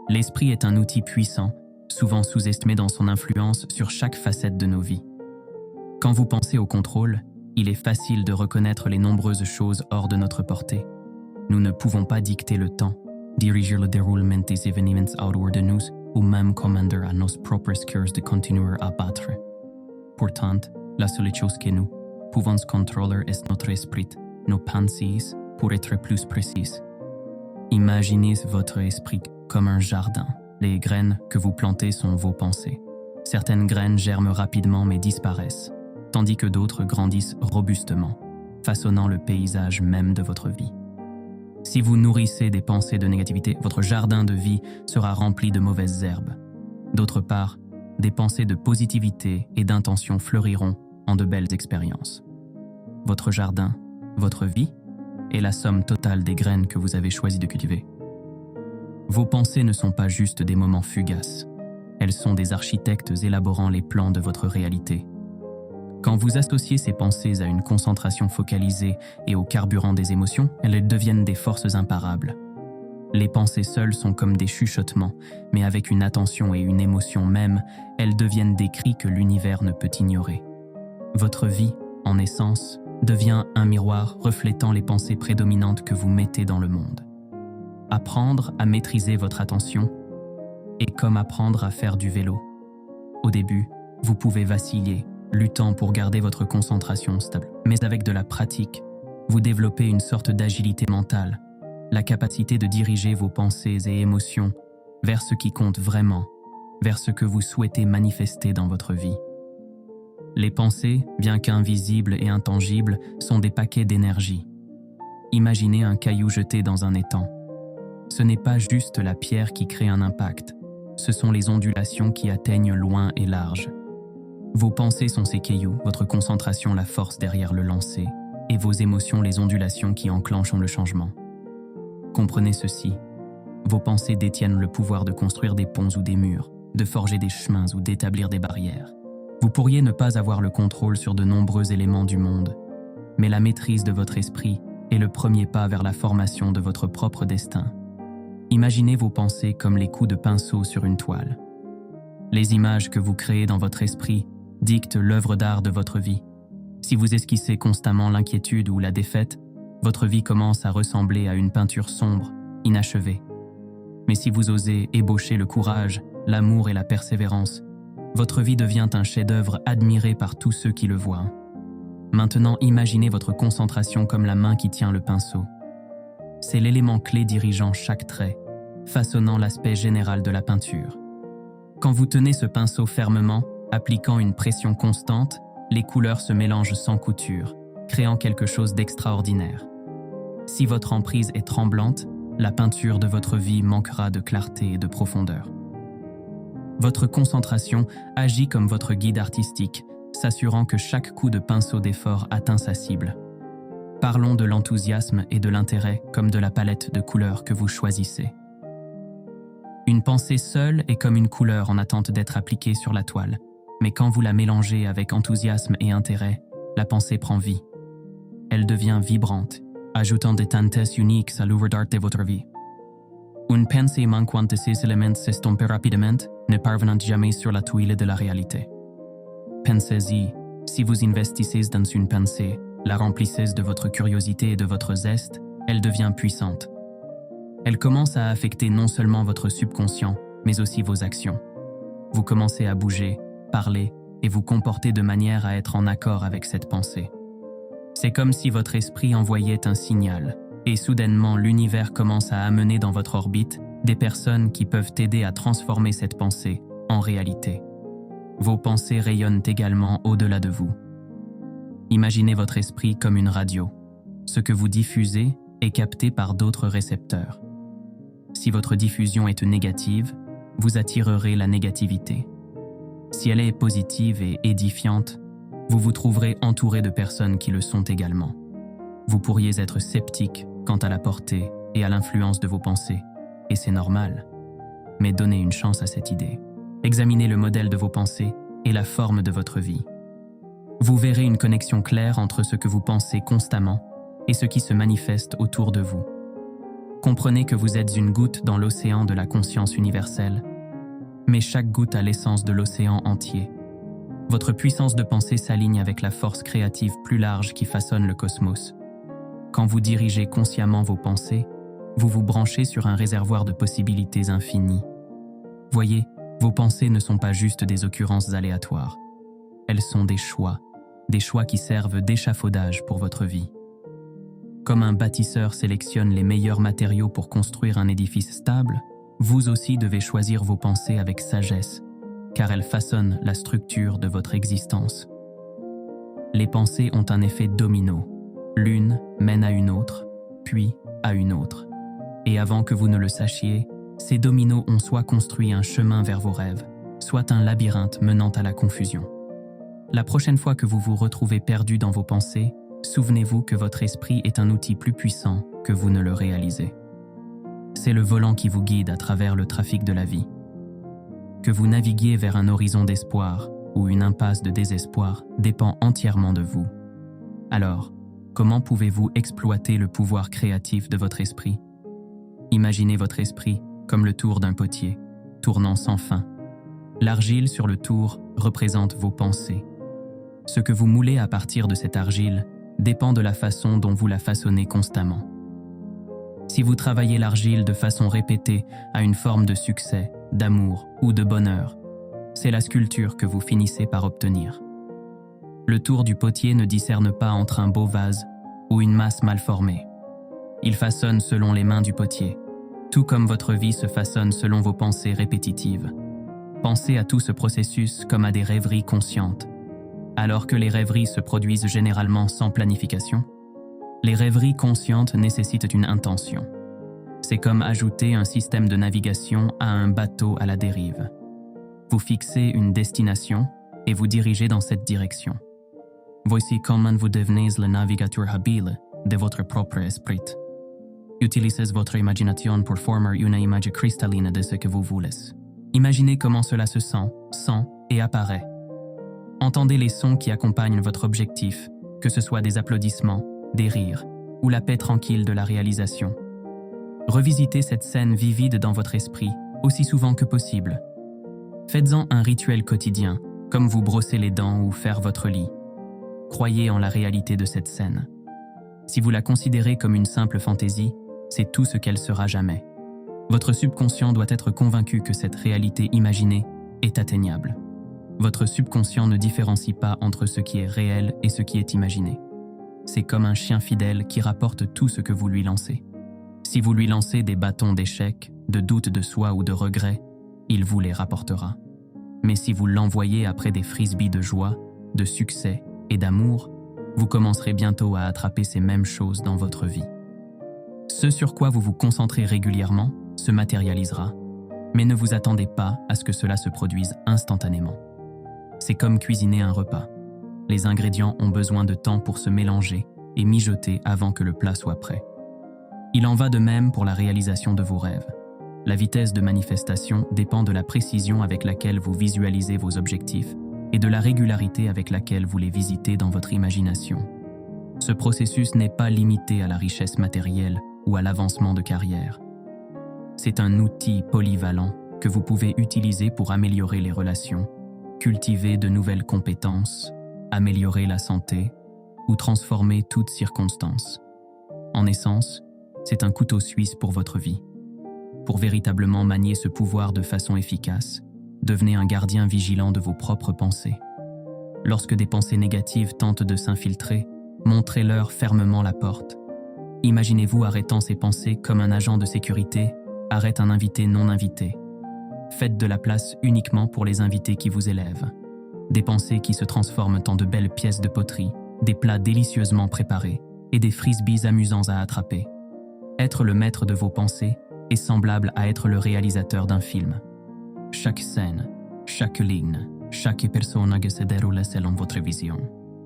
L'esprit est un outil puissant, souvent sous-estimé dans son influence sur chaque facette de nos vies. Quand vous pensez au contrôle, il est facile de reconnaître les nombreuses choses hors de notre portée. Nous ne pouvons pas dicter le temps, diriger le déroulement des événements autour de nous, ou même commander à nos propres cœurs de continuer à battre. Pourtant, la seule chose que nous pouvons contrôler est notre esprit, nos pensées, pour être plus précis. Imaginez votre esprit comme un jardin. Les graines que vous plantez sont vos pensées. Certaines graines germent rapidement mais disparaissent, tandis que d'autres grandissent robustement, façonnant le paysage même de votre vie. Si vous nourrissez des pensées de négativité, votre jardin de vie sera rempli de mauvaises herbes. D'autre part, des pensées de positivité et d'intention fleuriront en de belles expériences. Votre jardin, votre vie, est la somme totale des graines que vous avez choisi de cultiver. Vos pensées ne sont pas juste des moments fugaces. Elles sont des architectes élaborant les plans de votre réalité. Quand vous associez ces pensées à une concentration focalisée et au carburant des émotions, elles deviennent des forces imparables. Les pensées seules sont comme des chuchotements, mais avec une attention et une émotion même, elles deviennent des cris que l'univers ne peut ignorer. Votre vie, en essence, devient un miroir reflétant les pensées prédominantes que vous mettez dans le monde. Apprendre à maîtriser votre attention est comme apprendre à faire du vélo. Au début, vous pouvez vaciller, luttant pour garder votre concentration stable. Mais avec de la pratique, vous développez une sorte d'agilité mentale, la capacité de diriger vos pensées et émotions vers ce qui compte vraiment, vers ce que vous souhaitez manifester dans votre vie. Les pensées, bien qu'invisibles et intangibles, sont des paquets d'énergie. Imaginez un caillou jeté dans un étang. Ce n'est pas juste la pierre qui crée un impact, ce sont les ondulations qui atteignent loin et large. Vos pensées sont ces cailloux, votre concentration la force derrière le lancer, et vos émotions les ondulations qui enclenchent le changement. Comprenez ceci, vos pensées détiennent le pouvoir de construire des ponts ou des murs, de forger des chemins ou d'établir des barrières. Vous pourriez ne pas avoir le contrôle sur de nombreux éléments du monde, mais la maîtrise de votre esprit est le premier pas vers la formation de votre propre destin. Imaginez vos pensées comme les coups de pinceau sur une toile. Les images que vous créez dans votre esprit dictent l'œuvre d'art de votre vie. Si vous esquissez constamment l'inquiétude ou la défaite, votre vie commence à ressembler à une peinture sombre, inachevée. Mais si vous osez ébaucher le courage, l'amour et la persévérance, votre vie devient un chef-d'œuvre admiré par tous ceux qui le voient. Maintenant, imaginez votre concentration comme la main qui tient le pinceau. C'est l'élément clé dirigeant chaque trait, façonnant l'aspect général de la peinture. Quand vous tenez ce pinceau fermement, appliquant une pression constante, les couleurs se mélangent sans couture, créant quelque chose d'extraordinaire. Si votre emprise est tremblante, la peinture de votre vie manquera de clarté et de profondeur. Votre concentration agit comme votre guide artistique, s'assurant que chaque coup de pinceau d'effort atteint sa cible. Parlons de l'enthousiasme et de l'intérêt comme de la palette de couleurs que vous choisissez. Une pensée seule est comme une couleur en attente d'être appliquée sur la toile, mais quand vous la mélangez avec enthousiasme et intérêt, la pensée prend vie. Elle devient vibrante, ajoutant des teintes uniques à l'œuvre d'art de votre vie. Une pensée manquant de ces éléments s'estompe rapidement, ne parvenant jamais sur la toile de la réalité. Pensez-y, si vous investissez dans une pensée, la remplissez de votre curiosité et de votre zeste, elle devient puissante. Elle commence à affecter non seulement votre subconscient, mais aussi vos actions. Vous commencez à bouger, parler et vous comporter de manière à être en accord avec cette pensée. C'est comme si votre esprit envoyait un signal, et soudainement l'univers commence à amener dans votre orbite des personnes qui peuvent aider à transformer cette pensée en réalité. Vos pensées rayonnent également au-delà de vous. Imaginez votre esprit comme une radio. Ce que vous diffusez est capté par d'autres récepteurs. Si votre diffusion est négative, vous attirerez la négativité. Si elle est positive et édifiante, vous vous trouverez entouré de personnes qui le sont également. Vous pourriez être sceptique quant à la portée et à l'influence de vos pensées, et c'est normal. Mais donnez une chance à cette idée. Examinez le modèle de vos pensées et la forme de votre vie. Vous verrez une connexion claire entre ce que vous pensez constamment et ce qui se manifeste autour de vous. Comprenez que vous êtes une goutte dans l'océan de la conscience universelle, mais chaque goutte a l'essence de l'océan entier. Votre puissance de pensée s'aligne avec la force créative plus large qui façonne le cosmos. Quand vous dirigez consciemment vos pensées, vous vous branchez sur un réservoir de possibilités infinies. Voyez, vos pensées ne sont pas juste des occurrences aléatoires. Elles sont des choix qui servent d'échafaudage pour votre vie. Comme un bâtisseur sélectionne les meilleurs matériaux pour construire un édifice stable, vous aussi devez choisir vos pensées avec sagesse, car elles façonnent la structure de votre existence. Les pensées ont un effet domino. L'une mène à une autre, puis à une autre. Et avant que vous ne le sachiez, ces dominos ont soit construit un chemin vers vos rêves, soit un labyrinthe menant à la confusion. La prochaine fois que vous vous retrouvez perdu dans vos pensées, souvenez-vous que votre esprit est un outil plus puissant que vous ne le réalisez. C'est le volant qui vous guide à travers le trafic de la vie. Que vous naviguiez vers un horizon d'espoir ou une impasse de désespoir dépend entièrement de vous. Alors, comment pouvez-vous exploiter le pouvoir créatif de votre esprit? Imaginez votre esprit comme le tour d'un potier, tournant sans fin. L'argile sur le tour représente vos pensées. Ce que vous moulez à partir de cette argile dépend de la façon dont vous la façonnez constamment. Si vous travaillez l'argile de façon répétée à une forme de succès, d'amour ou de bonheur, c'est la sculpture que vous finissez par obtenir. Le tour du potier ne discerne pas entre un beau vase ou une masse mal formée. Il façonne selon les mains du potier, tout comme votre vie se façonne selon vos pensées répétitives. Pensez à tout ce processus comme à des rêveries conscientes. Alors que les rêveries se produisent généralement sans planification, les rêveries conscientes nécessitent une intention. C'est comme ajouter un système de navigation à un bateau à la dérive. Vous fixez une destination et vous dirigez dans cette direction. Voici comment vous devenez le navigateur habile de votre propre esprit. Utilisez votre imagination pour former une image cristalline de ce que vous voulez. Imaginez comment cela se sent et apparaît. Entendez les sons qui accompagnent votre objectif, que ce soit des applaudissements, des rires ou la paix tranquille de la réalisation. Revisitez cette scène vivide dans votre esprit aussi souvent que possible. Faites-en un rituel quotidien, comme vous brosser les dents ou faire votre lit. Croyez en la réalité de cette scène. Si vous la considérez comme une simple fantaisie, c'est tout ce qu'elle sera jamais. Votre subconscient doit être convaincu que cette réalité imaginée est atteignable. Votre subconscient ne différencie pas entre ce qui est réel et ce qui est imaginé. C'est comme un chien fidèle qui rapporte tout ce que vous lui lancez. Si vous lui lancez des bâtons d'échec, de doute de soi ou de regret, il vous les rapportera. Mais si vous l'envoyez après des frisbees de joie, de succès et d'amour, vous commencerez bientôt à attraper ces mêmes choses dans votre vie. Ce sur quoi vous vous concentrez régulièrement se matérialisera, mais ne vous attendez pas à ce que cela se produise instantanément. C'est comme cuisiner un repas. Les ingrédients ont besoin de temps pour se mélanger et mijoter avant que le plat soit prêt. Il en va de même pour la réalisation de vos rêves. La vitesse de manifestation dépend de la précision avec laquelle vous visualisez vos objectifs et de la régularité avec laquelle vous les visitez dans votre imagination. Ce processus n'est pas limité à la richesse matérielle ou à l'avancement de carrière. C'est un outil polyvalent que vous pouvez utiliser pour améliorer les relations, cultiver de nouvelles compétences, améliorer la santé ou transformer toute circonstance. En essence, c'est un couteau suisse pour votre vie. Pour véritablement manier ce pouvoir de façon efficace, devenez un gardien vigilant de vos propres pensées. Lorsque des pensées négatives tentent de s'infiltrer, montrez-leur fermement la porte. Imaginez-vous arrêtant ces pensées comme un agent de sécurité arrête un invité non invité. Faites de la place uniquement pour les invités qui vous élèvent. Des pensées qui se transforment en de belles pièces de poterie, des plats délicieusement préparés et des frisbees amusants à attraper. Être le maître de vos pensées est semblable à être le réalisateur d'un film. Chaque scène, chaque ligne, chaque personnage se déroule selon votre vision.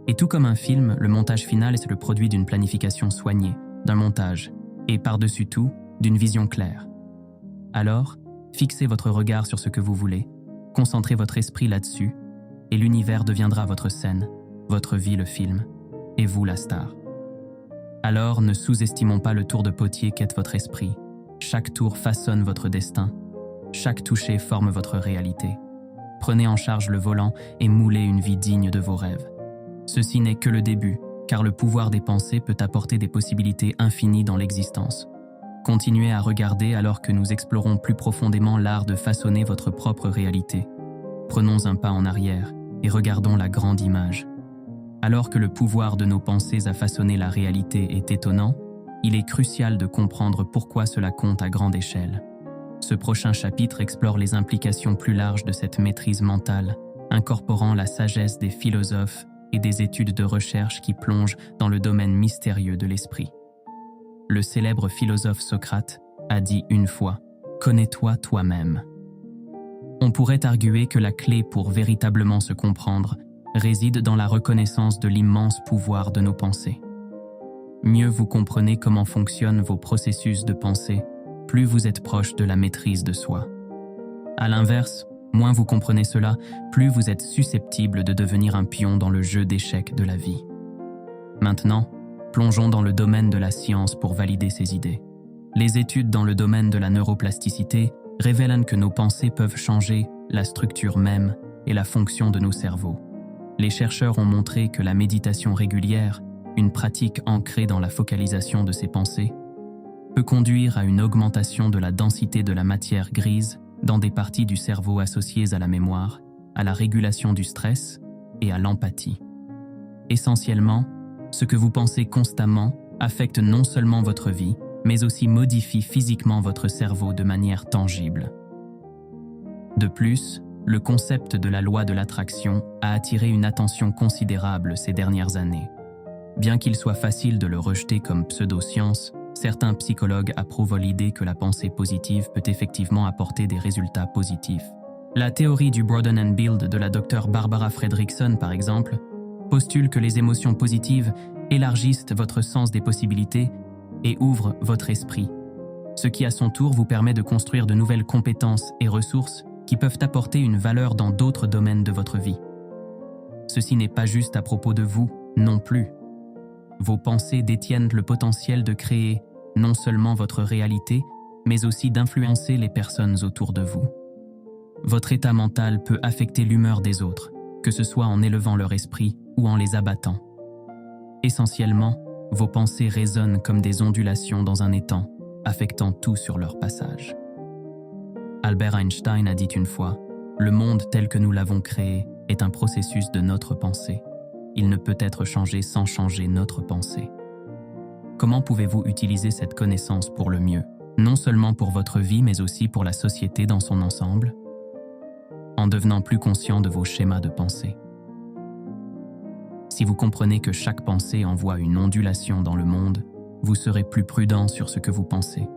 Et tout comme un film, le montage final est le produit d'une planification soignée, d'un montage, et par-dessus tout, d'une vision claire. Alors, fixez votre regard sur ce que vous voulez, concentrez votre esprit là-dessus, et l'univers deviendra votre scène, votre vie le film, et vous la star. Alors, ne sous-estimons pas le tour de potier qu'est votre esprit, Chaque tour façonne votre destin. Chaque toucher forme votre réalité. Prenez en charge le volant et moulez une vie digne de vos rêves. Ceci n'est que le début, car le pouvoir des pensées peut apporter des possibilités infinies dans l'existence. Continuez à regarder alors que nous explorons plus profondément l'art de façonner votre propre réalité. Prenons un pas en arrière et regardons la grande image. Alors que le pouvoir de nos pensées à façonner la réalité est étonnant, il est crucial de comprendre pourquoi cela compte à grande échelle. Ce prochain chapitre explore les implications plus larges de cette maîtrise mentale, incorporant la sagesse des philosophes et des études de recherche qui plongent dans le domaine mystérieux de l'esprit. Le célèbre philosophe Socrate a dit une fois « Connais-toi toi-même ». On pourrait arguer que la clé pour véritablement se comprendre réside dans la reconnaissance de l'immense pouvoir de nos pensées. Mieux vous comprenez comment fonctionnent vos processus de pensée, plus vous êtes proche de la maîtrise de soi. À l'inverse, moins vous comprenez cela, plus vous êtes susceptible de devenir un pion dans le jeu d'échecs de la vie. Maintenant, plongeons dans le domaine de la science pour valider ces idées. Les études dans le domaine de la neuroplasticité révèlent que nos pensées peuvent changer la structure même et la fonction de nos cerveaux. Les chercheurs ont montré que la méditation régulière, une pratique ancrée dans la focalisation de ses pensées, peut conduire à une augmentation de la densité de la matière grise dans des parties du cerveau associées à la mémoire, à la régulation du stress et à l'empathie. Essentiellement, ce que vous pensez constamment affecte non seulement votre vie, mais aussi modifie physiquement votre cerveau de manière tangible. De plus, le concept de la loi de l'attraction a attiré une attention considérable ces dernières années. Bien qu'il soit facile de le rejeter comme pseudo-science, certains psychologues approuvent l'idée que la pensée positive peut effectivement apporter des résultats positifs. La théorie du Broaden and Build de la Dr Barbara Fredrickson, par exemple, postule que les émotions positives élargissent votre sens des possibilités et ouvrent votre esprit, ce qui à son tour vous permet de construire de nouvelles compétences et ressources qui peuvent apporter une valeur dans d'autres domaines de votre vie. Ceci n'est pas juste à propos de vous, non plus. Vos pensées détiennent le potentiel de créer non seulement votre réalité, mais aussi d'influencer les personnes autour de vous. Votre état mental peut affecter l'humeur des autres, que ce soit en élevant leur esprit ou en les abattant. Essentiellement, vos pensées résonnent comme des ondulations dans un étang, affectant tout sur leur passage. Albert Einstein a dit une fois « Le monde tel que nous l'avons créé est un processus de notre pensée. Il ne peut être changé sans changer notre pensée. » Comment pouvez-vous utiliser cette connaissance pour le mieux, non seulement pour votre vie, mais aussi pour la société dans son ensemble? En devenant plus conscient de vos schémas de pensée. Si vous comprenez que chaque pensée envoie une ondulation dans le monde, vous serez plus prudent sur ce que vous pensez.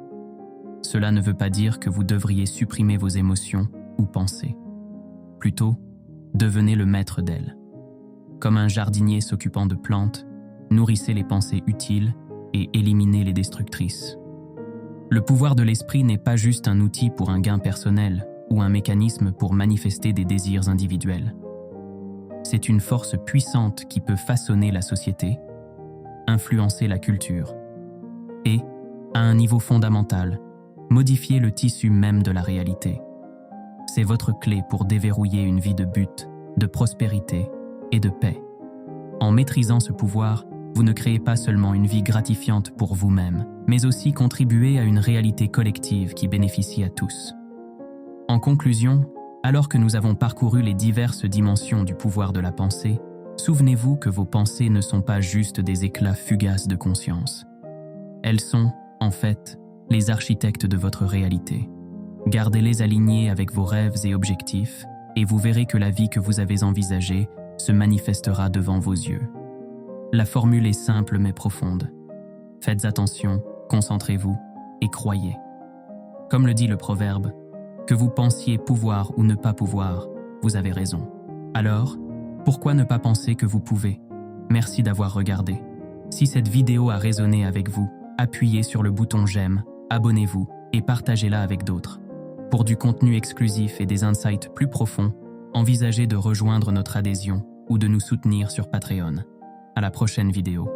Cela ne veut pas dire que vous devriez supprimer vos émotions ou pensées. Plutôt, devenez le maître d'elles. Comme un jardinier s'occupant de plantes, nourrissez les pensées utiles et éliminez les destructrices. Le pouvoir de l'esprit n'est pas juste un outil pour un gain personnel ou un mécanisme pour manifester des désirs individuels. C'est une force puissante qui peut façonner la société, influencer la culture et, à un niveau fondamental, modifier le tissu même de la réalité. C'est votre clé pour déverrouiller une vie de but, de prospérité et de paix. En maîtrisant ce pouvoir, vous ne créez pas seulement une vie gratifiante pour vous-même, mais aussi contribuez à une réalité collective qui bénéficie à tous. En conclusion, alors que nous avons parcouru les diverses dimensions du pouvoir de la pensée, souvenez-vous que vos pensées ne sont pas juste des éclats fugaces de conscience. Elles sont, en fait, les architectes de votre réalité. Gardez-les alignés avec vos rêves et objectifs, et vous verrez que la vie que vous avez envisagée se manifestera devant vos yeux. La formule est simple mais profonde. Faites attention, concentrez-vous et croyez. Comme le dit le proverbe, que vous pensiez pouvoir ou ne pas pouvoir, vous avez raison. Alors, pourquoi ne pas penser que vous pouvez? Merci d'avoir regardé. Si cette vidéo a résonné avec vous, appuyez sur le bouton j'aime, abonnez-vous et partagez-la avec d'autres. Pour du contenu exclusif et des insights plus profonds, envisagez de rejoindre notre adhésion ou de nous soutenir sur Patreon. À la prochaine vidéo.